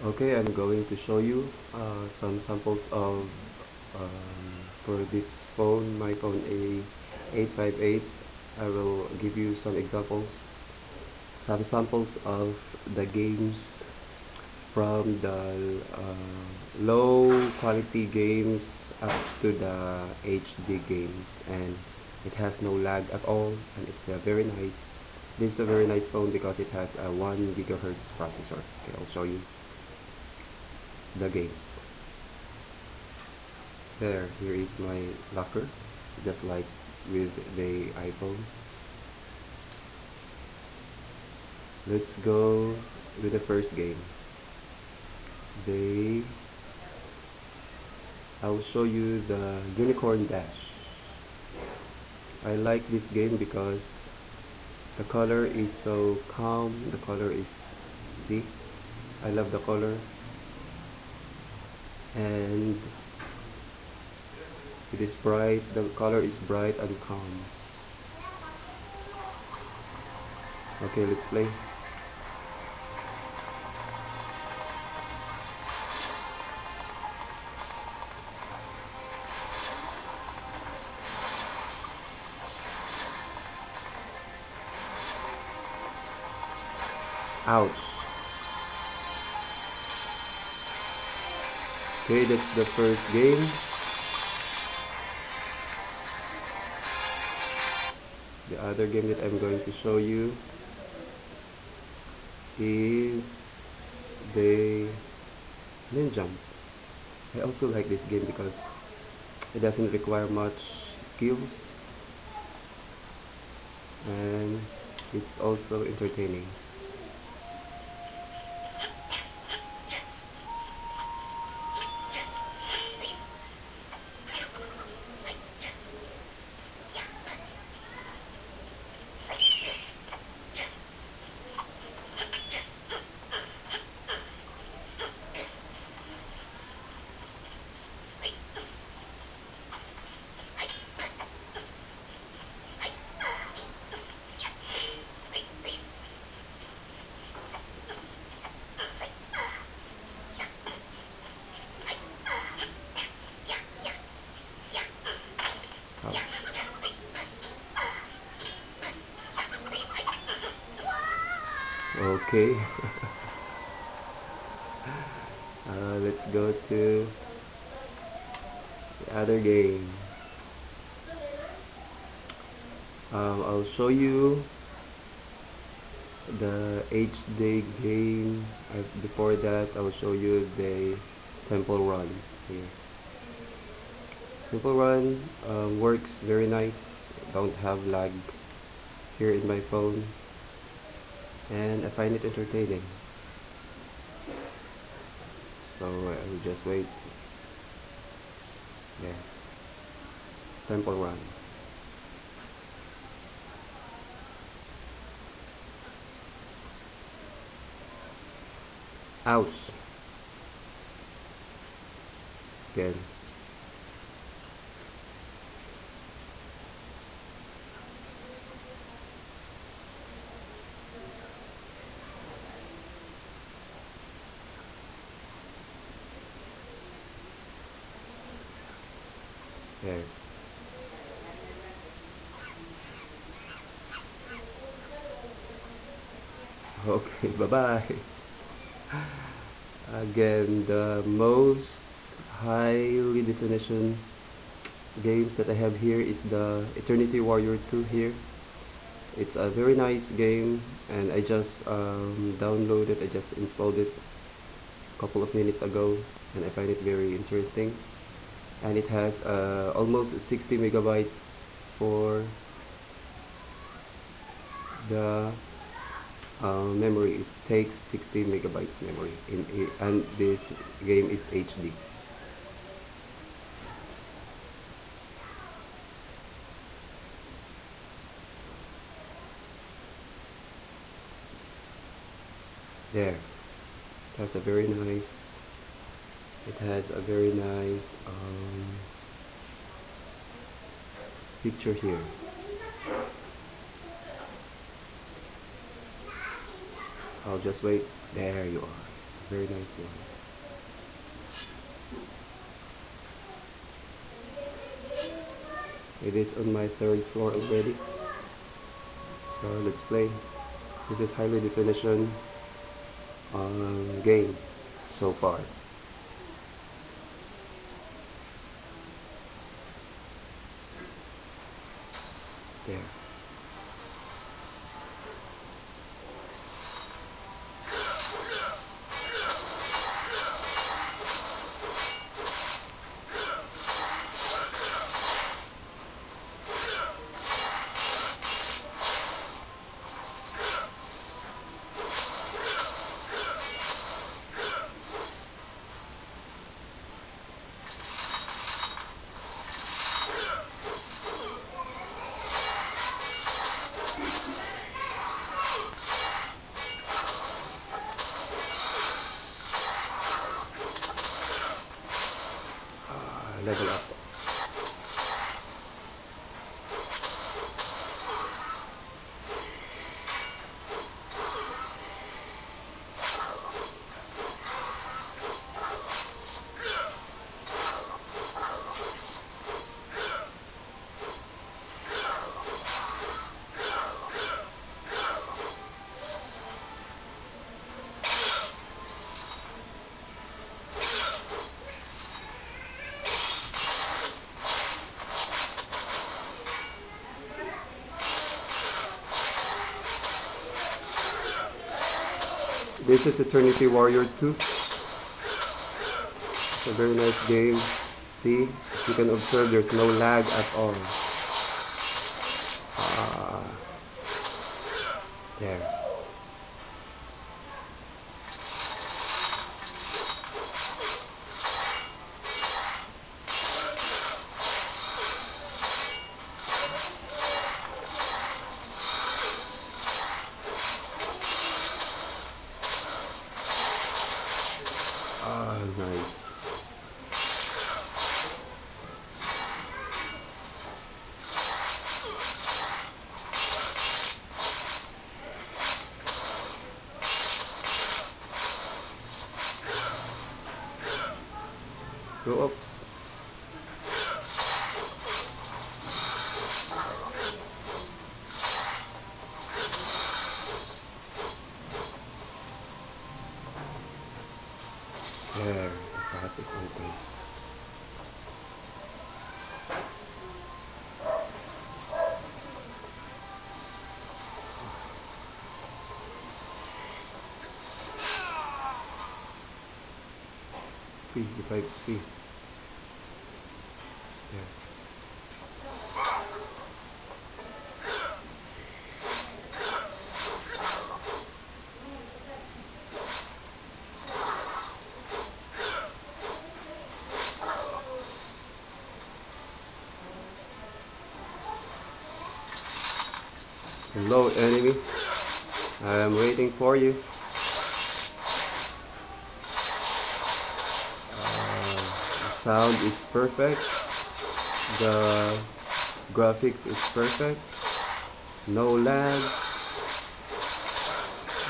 Okay, I'm going to show you some samples of for this phone, my phone A858. I will give you some examples, some samples of the games from the low quality games up to the HD games, and it has no lag at all, and it's a very nice. This is a very nice phone because it has a 1 gigahertz processor. Okay, I'll show you the games. Here is my locker, just like with the iPhone. Let's go with the first game. I'll show you the Unicorn Dash. I like this game because the color is so calm. The color is, see, I love the color, and it is bright. The color is bright and calm. Okay, let's play. Ouch. Okay, that's the first game. The other game that I'm going to show you is the Ninjump. I also like this game because it doesn't require much skills, and it's also entertaining. Okay. Let's go to the other game. I'll show you the HD game. Before that, I'll show you the Temple Run here. Temple Run works very nice. Don't have lag here in my phone, and I find it entertaining. So I will just wait. Yeah, Temple Run. Ouch. Again. There. Okay, bye bye. Again, the most highly definition games that I have here is the Eternity Warrior 2 here. It's a very nice game, and I just downloaded, I just installed it a couple of minutes ago, and I find it very interesting. And it has almost 60 megabytes for the memory. It takes 60 megabytes memory, and this game is HD. There. It has a very nice. It has a very nice picture here. I'll just wait. There you are. Very nice one. It is on my third floor already. So let's play. This is highly definition game so far. There. Level up. This is Eternity Warrior 2. It's a very nice game. See, you can observe there's no lag at all. There. Nice. Go up. There, the path is open. Speed, revive speed. There. Hello, enemy. I am waiting for you. The sound is perfect. The graphics is perfect. No lag.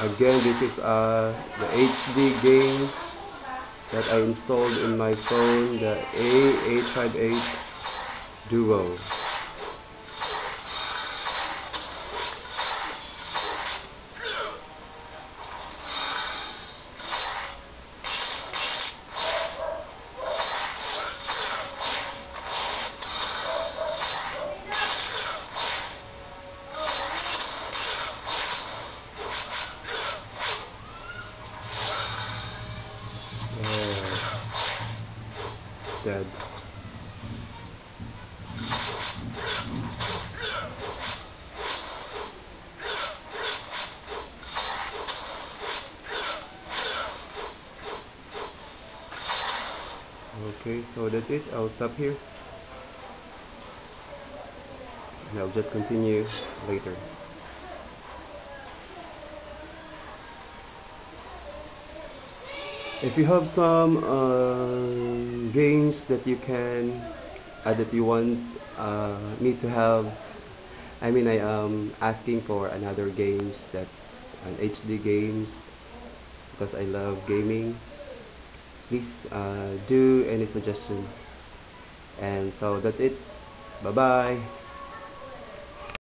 Again, this is the HD game that I installed in my phone, the A858 Duo. Dead. Okay, so that's it. I'll stop here and I'll just continue later. If you have some games that you can that you want me to have, I mean, I am asking for another games that's an HD games because I love gaming. Please do any suggestions. And so that's it. Bye bye.